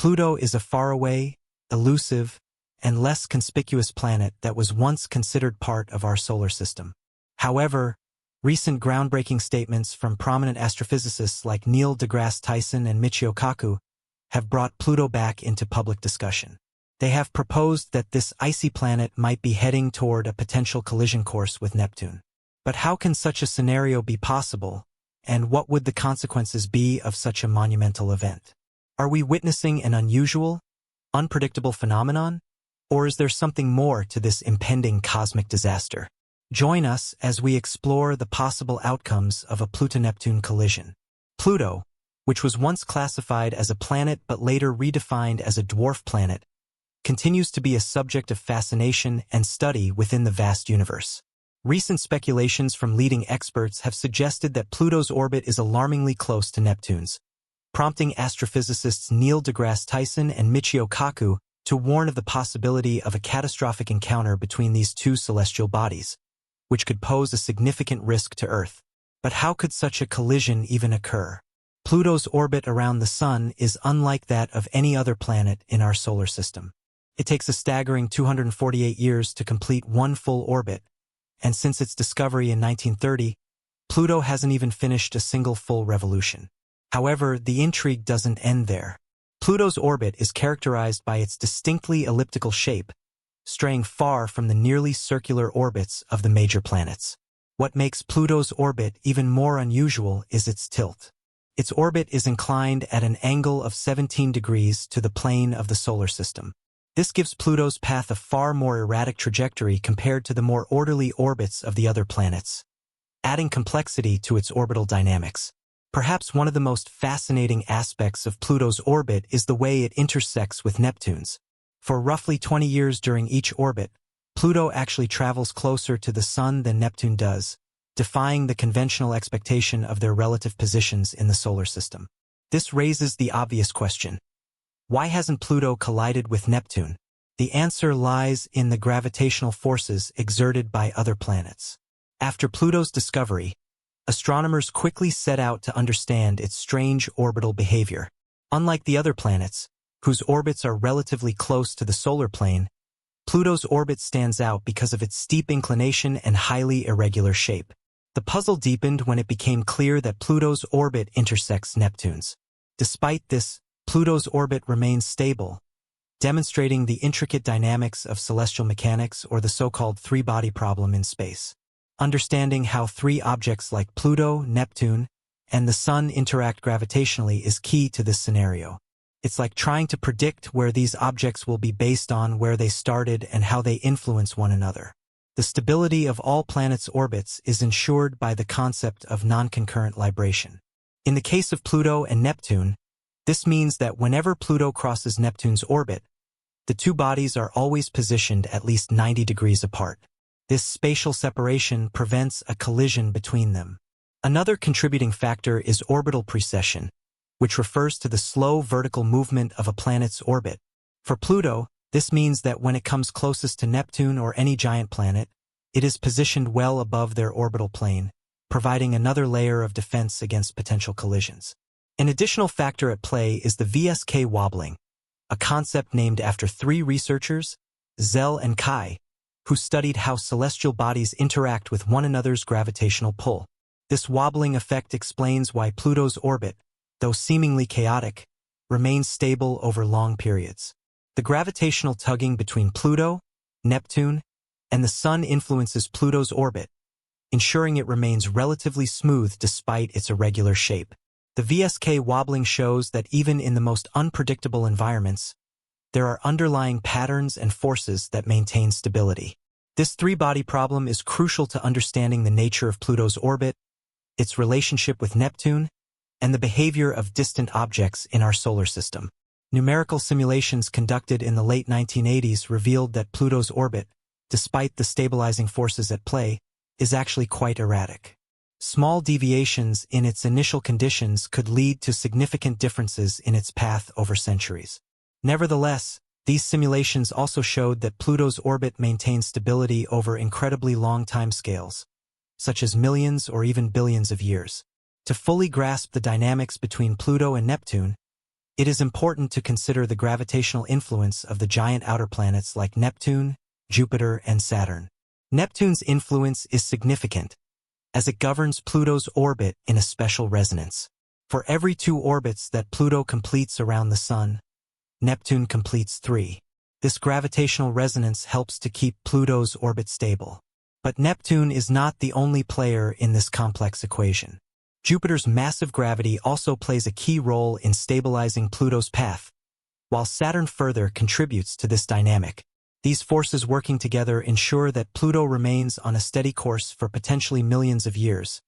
Pluto is a faraway, elusive, and less conspicuous planet that was once considered part of our solar system. However, recent groundbreaking statements from prominent astrophysicists like Neil deGrasse Tyson and Michio Kaku have brought Pluto back into public discussion. They have proposed that this icy planet might be heading toward a potential collision course with Neptune. But how can such a scenario be possible, and what would the consequences be of such a monumental event? Are we witnessing an unusual, unpredictable phenomenon, or is there something more to this impending cosmic disaster? Join us as we explore the possible outcomes of a Pluto-Neptune collision. Pluto, which was once classified as a planet but later redefined as a dwarf planet, continues to be a subject of fascination and study within the vast universe. Recent speculations from leading experts have suggested that Pluto's orbit is alarmingly close to Neptune's, prompting astrophysicists Neil deGrasse Tyson and Michio Kaku to warn of the possibility of a catastrophic encounter between these two celestial bodies, which could pose a significant risk to Earth. But how could such a collision even occur? Pluto's orbit around the Sun is unlike that of any other planet in our solar system. It takes a staggering 248 years to complete one full orbit, and since its discovery in 1930, Pluto hasn't even finished a single full revolution. However, the intrigue doesn't end there. Pluto's orbit is characterized by its distinctly elliptical shape, straying far from the nearly circular orbits of the major planets. What makes Pluto's orbit even more unusual is its tilt. Its orbit is inclined at an angle of 17 degrees to the plane of the solar system. This gives Pluto's path a far more erratic trajectory compared to the more orderly orbits of the other planets, adding complexity to its orbital dynamics. Perhaps one of the most fascinating aspects of Pluto's orbit is the way it intersects with Neptune's. For roughly 20 years during each orbit, Pluto actually travels closer to the Sun than Neptune does, defying the conventional expectation of their relative positions in the solar system. This raises the obvious question: why hasn't Pluto collided with Neptune? The answer lies in the gravitational forces exerted by other planets. After Pluto's discovery, astronomers quickly set out to understand its strange orbital behavior. Unlike the other planets, whose orbits are relatively close to the solar plane, Pluto's orbit stands out because of its steep inclination and highly irregular shape. The puzzle deepened when it became clear that Pluto's orbit intersects Neptune's. Despite this, Pluto's orbit remains stable, demonstrating the intricate dynamics of celestial mechanics, or the so-called three-body problem in space. Understanding how three objects like Pluto, Neptune, and the Sun interact gravitationally is key to this scenario. It's like trying to predict where these objects will be based on where they started and how they influence one another. The stability of all planets' orbits is ensured by the concept of non-concurrent libration. In the case of Pluto and Neptune, this means that whenever Pluto crosses Neptune's orbit, the two bodies are always positioned at least 90 degrees apart. This spatial separation prevents a collision between them. Another contributing factor is orbital precession, which refers to the slow vertical movement of a planet's orbit. For Pluto, this means that when it comes closest to Neptune or any giant planet, it is positioned well above their orbital plane, providing another layer of defense against potential collisions. An additional factor at play is the VSK wobbling, a concept named after three researchers, Zell and Kai, who studied how celestial bodies interact with one another's gravitational pull. This wobbling effect explains why Pluto's orbit, though seemingly chaotic, remains stable over long periods. The gravitational tugging between Pluto, Neptune, and the Sun influences Pluto's orbit, ensuring it remains relatively smooth despite its irregular shape. The VSK wobbling shows that even in the most unpredictable environments, there are underlying patterns and forces that maintain stability. This three-body problem is crucial to understanding the nature of Pluto's orbit, its relationship with Neptune, and the behavior of distant objects in our solar system. Numerical simulations conducted in the late 1980s revealed that Pluto's orbit, despite the stabilizing forces at play, is actually quite erratic. Small deviations in its initial conditions could lead to significant differences in its path over centuries. Nevertheless, these simulations also showed that Pluto's orbit maintains stability over incredibly long timescales, such as millions or even billions of years. To fully grasp the dynamics between Pluto and Neptune, it is important to consider the gravitational influence of the giant outer planets like Neptune, Jupiter, and Saturn. Neptune's influence is significant, as it governs Pluto's orbit in a special resonance. For every 2 orbits that Pluto completes around the Sun, Neptune completes 3. This gravitational resonance helps to keep Pluto's orbit stable. But Neptune is not the only player in this complex equation. Jupiter's massive gravity also plays a key role in stabilizing Pluto's path, while Saturn further contributes to this dynamic. These forces working together ensure that Pluto remains on a steady course for potentially millions of years,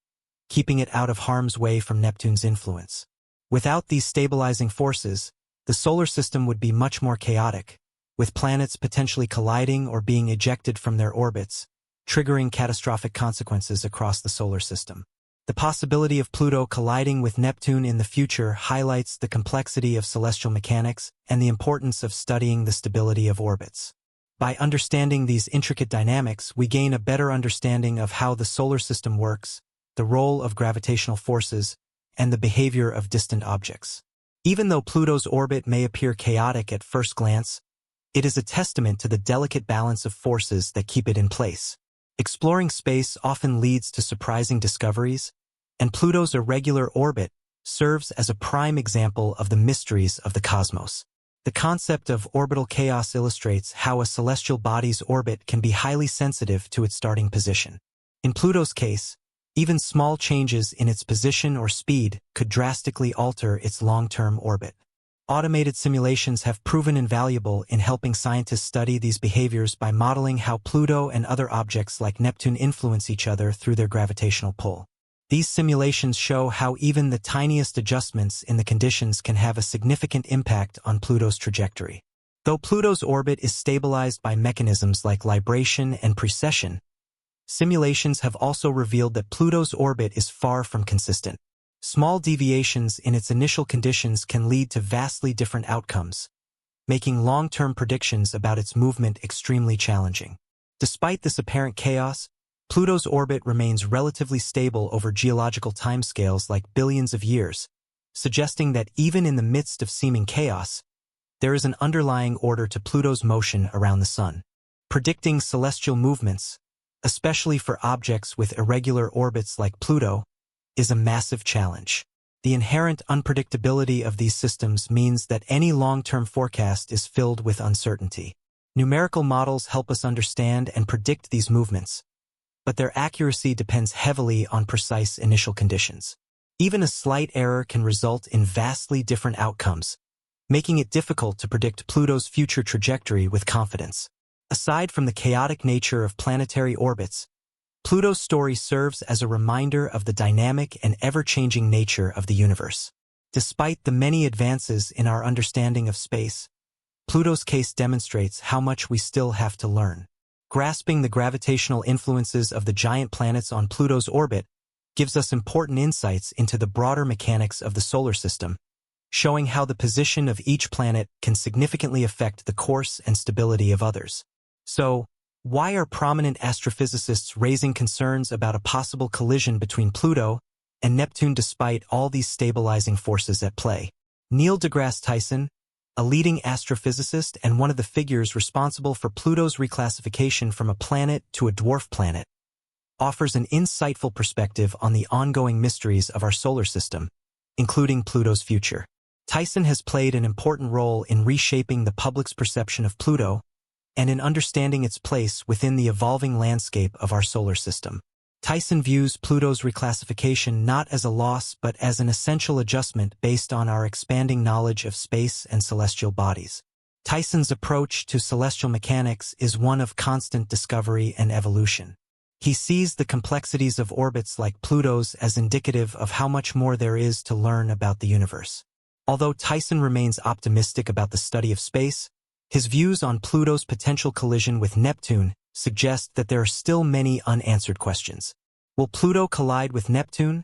keeping it out of harm's way from Neptune's influence. Without these stabilizing forces, the solar system would be much more chaotic, with planets potentially colliding or being ejected from their orbits, triggering catastrophic consequences across the solar system. The possibility of Pluto colliding with Neptune in the future highlights the complexity of celestial mechanics and the importance of studying the stability of orbits. By understanding these intricate dynamics, we gain a better understanding of how the solar system works, the role of gravitational forces, and the behavior of distant objects. Even though Pluto's orbit may appear chaotic at first glance, it is a testament to the delicate balance of forces that keep it in place. Exploring space often leads to surprising discoveries, and Pluto's irregular orbit serves as a prime example of the mysteries of the cosmos. The concept of orbital chaos illustrates how a celestial body's orbit can be highly sensitive to its starting position. In Pluto's case, even small changes in its position or speed could drastically alter its long-term orbit. Automated simulations have proven invaluable in helping scientists study these behaviors by modeling how Pluto and other objects like Neptune influence each other through their gravitational pull. These simulations show how even the tiniest adjustments in the conditions can have a significant impact on Pluto's trajectory. Though Pluto's orbit is stabilized by mechanisms like libration and precession, simulations have also revealed that Pluto's orbit is far from consistent. Small deviations in its initial conditions can lead to vastly different outcomes, making long-term predictions about its movement extremely challenging. Despite this apparent chaos, Pluto's orbit remains relatively stable over geological timescales like billions of years, suggesting that even in the midst of seeming chaos, there is an underlying order to Pluto's motion around the Sun. Predicting celestial movements, especially for objects with irregular orbits like Pluto, is a massive challenge. The inherent unpredictability of these systems means that any long-term forecast is filled with uncertainty. Numerical models help us understand and predict these movements, but their accuracy depends heavily on precise initial conditions. Even a slight error can result in vastly different outcomes, making it difficult to predict Pluto's future trajectory with confidence. Aside from the chaotic nature of planetary orbits, Pluto's story serves as a reminder of the dynamic and ever-changing nature of the universe. Despite the many advances in our understanding of space, Pluto's case demonstrates how much we still have to learn. Grasping the gravitational influences of the giant planets on Pluto's orbit gives us important insights into the broader mechanics of the solar system, showing how the position of each planet can significantly affect the course and stability of others. So, why are prominent astrophysicists raising concerns about a possible collision between Pluto and Neptune despite all these stabilizing forces at play? Neil deGrasse Tyson, a leading astrophysicist and one of the figures responsible for Pluto's reclassification from a planet to a dwarf planet, offers an insightful perspective on the ongoing mysteries of our solar system, including Pluto's future. Tyson has played an important role in reshaping the public's perception of Pluto and in understanding its place within the evolving landscape of our solar system. Tyson views Pluto's reclassification not as a loss but as an essential adjustment based on our expanding knowledge of space and celestial bodies. Tyson's approach to celestial mechanics is one of constant discovery and evolution. He sees the complexities of orbits like Pluto's as indicative of how much more there is to learn about the universe. Although Tyson remains optimistic about the study of space, his views on Pluto's potential collision with Neptune suggest that there are still many unanswered questions. Will Pluto collide with Neptune?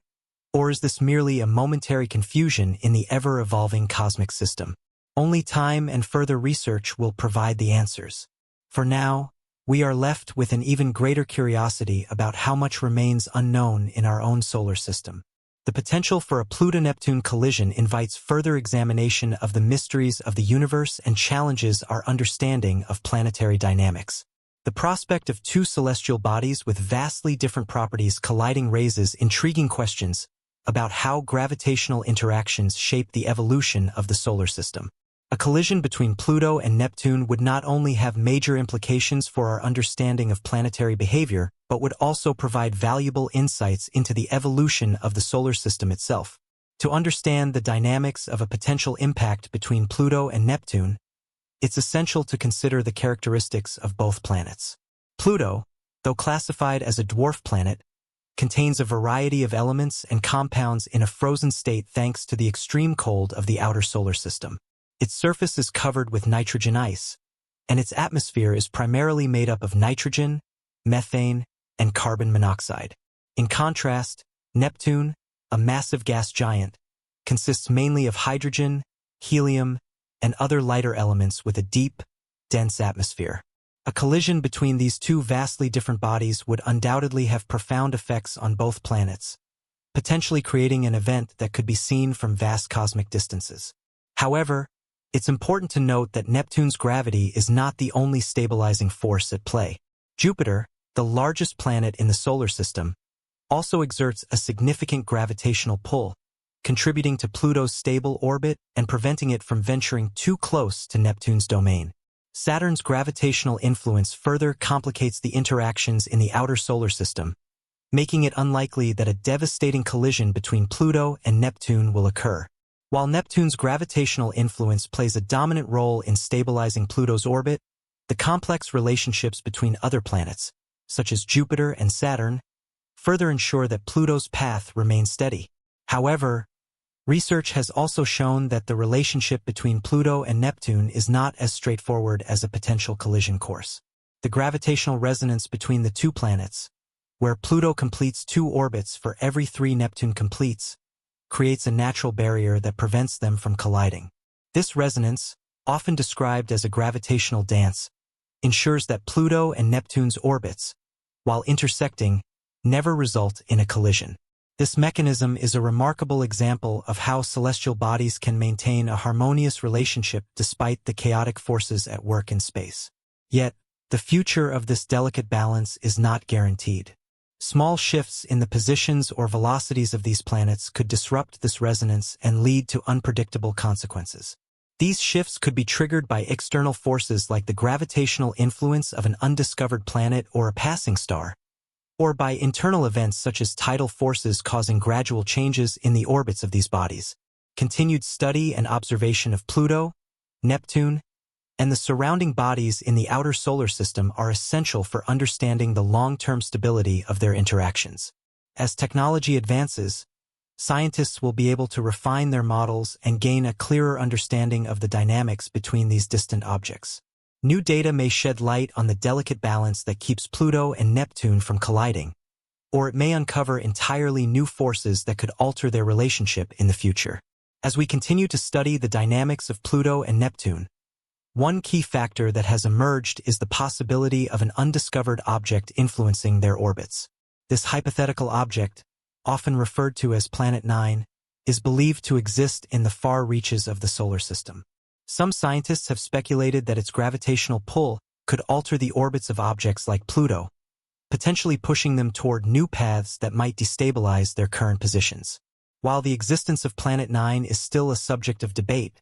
Or is this merely a momentary confusion in the ever-evolving cosmic system? Only time and further research will provide the answers. For now, we are left with an even greater curiosity about how much remains unknown in our own solar system. The The potential for a Pluto-Neptune collision invites further examination of the mysteries of the universe and challenges our understanding of planetary dynamics. The prospect of two celestial bodies with vastly different properties colliding raises intriguing questions about how gravitational interactions shape the evolution of the solar system. A collision between Pluto and Neptune would not only have major implications for our understanding of planetary behavior, but would also provide valuable insights into the evolution of the solar system itself. To understand the dynamics of a potential impact between Pluto and Neptune, it's essential to consider the characteristics of both planets. Pluto, though classified as a dwarf planet, contains a variety of elements and compounds in a frozen state thanks to the extreme cold of the outer solar system. Its surface is covered with nitrogen ice, and its atmosphere is primarily made up of nitrogen, methane, and carbon monoxide. In contrast, Neptune, a massive gas giant, consists mainly of hydrogen, helium, and other lighter elements with a deep, dense atmosphere. A collision between these two vastly different bodies would undoubtedly have profound effects on both planets, potentially creating an event that could be seen from vast cosmic distances. However, it's important to note that Neptune's gravity is not the only stabilizing force at play. Jupiter, the largest planet in the solar system, also exerts a significant gravitational pull, contributing to Pluto's stable orbit and preventing it from venturing too close to Neptune's domain. Saturn's gravitational influence further complicates the interactions in the outer solar system, making it unlikely that a devastating collision between Pluto and Neptune will occur. While Neptune's gravitational influence plays a dominant role in stabilizing Pluto's orbit, the complex relationships between other planets, such as Jupiter and Saturn, further ensure that Pluto's path remains steady. However, research has also shown that the relationship between Pluto and Neptune is not as straightforward as a potential collision course. The gravitational resonance between the two planets, where Pluto completes 2 orbits for every 3 Neptune completes, creates a natural barrier that prevents them from colliding. This resonance, often described as a gravitational dance, ensures that Pluto and Neptune's orbits, while intersecting, never result in a collision. This mechanism is a remarkable example of how celestial bodies can maintain a harmonious relationship despite the chaotic forces at work in space. Yet, the future of this delicate balance is not guaranteed. Small shifts in the positions or velocities of these planets could disrupt this resonance and lead to unpredictable consequences. These shifts could be triggered by external forces like the gravitational influence of an undiscovered planet or a passing star, or by internal events such as tidal forces causing gradual changes in the orbits of these bodies. Continued study and observation of Pluto, Neptune, and the surrounding bodies in the outer solar system are essential for understanding the long-term stability of their interactions. As technology advances, scientists will be able to refine their models and gain a clearer understanding of the dynamics between these distant objects. New data may shed light on the delicate balance that keeps Pluto and Neptune from colliding, or it may uncover entirely new forces that could alter their relationship in the future. As we continue to study the dynamics of Pluto and Neptune, one key factor that has emerged is the possibility of an undiscovered object influencing their orbits. This hypothetical object, often referred to as Planet 9, is believed to exist in the far reaches of the solar system. Some scientists have speculated that its gravitational pull could alter the orbits of objects like Pluto, potentially pushing them toward new paths that might destabilize their current positions. While the existence of Planet 9 is still a subject of debate,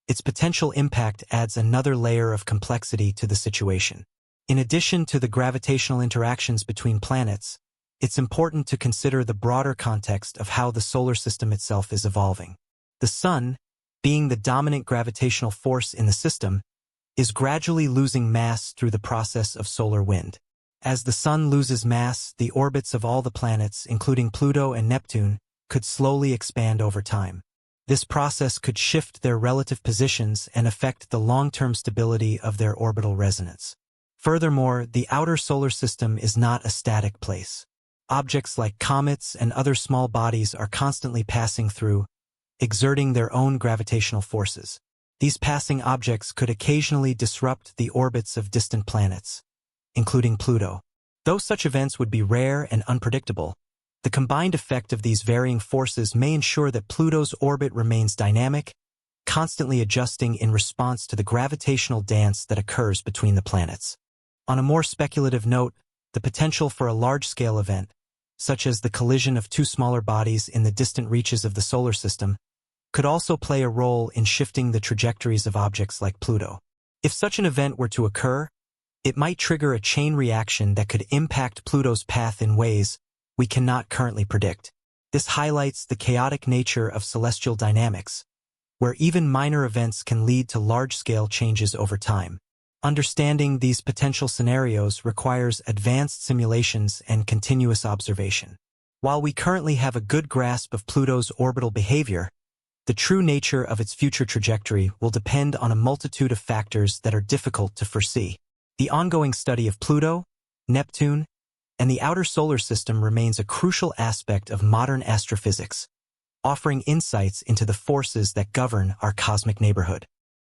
its potential impact adds another layer of complexity to the situation. In addition to the gravitational interactions between planets, it's important to consider the broader context of how the solar system itself is evolving. The Sun, being the dominant gravitational force in the system, is gradually losing mass through the process of solar wind. As the Sun loses mass, the orbits of all the planets, including Pluto and Neptune, could slowly expand over time. This process could shift their relative positions and affect the long-term stability of their orbital resonance. Furthermore, the outer solar system is not a static place. Objects like comets and other small bodies are constantly passing through, exerting their own gravitational forces. These passing objects could occasionally disrupt the orbits of distant planets, including Pluto. Though such events would be rare and unpredictable, The combined effect of these varying forces may ensure that Pluto's orbit remains dynamic, constantly adjusting in response to the gravitational dance that occurs between the planets. On a more speculative note, the potential for a large-scale event, such as the collision of two smaller bodies in the distant reaches of the solar system, could also play a role in shifting the trajectories of objects like Pluto. If such an event were to occur, it might trigger a chain reaction that could impact Pluto's path in ways we cannot currently predict. This highlights the chaotic nature of celestial dynamics, where even minor events can lead to large-scale changes over time. Understanding these potential scenarios requires advanced simulations and continuous observation. While we currently have a good grasp of Pluto's orbital behavior, the true nature of its future trajectory will depend on a multitude of factors that are difficult to foresee. The ongoing study of Pluto, Neptune, and the outer solar system remains a crucial aspect of modern astrophysics, offering insights into the forces that govern our cosmic neighborhood.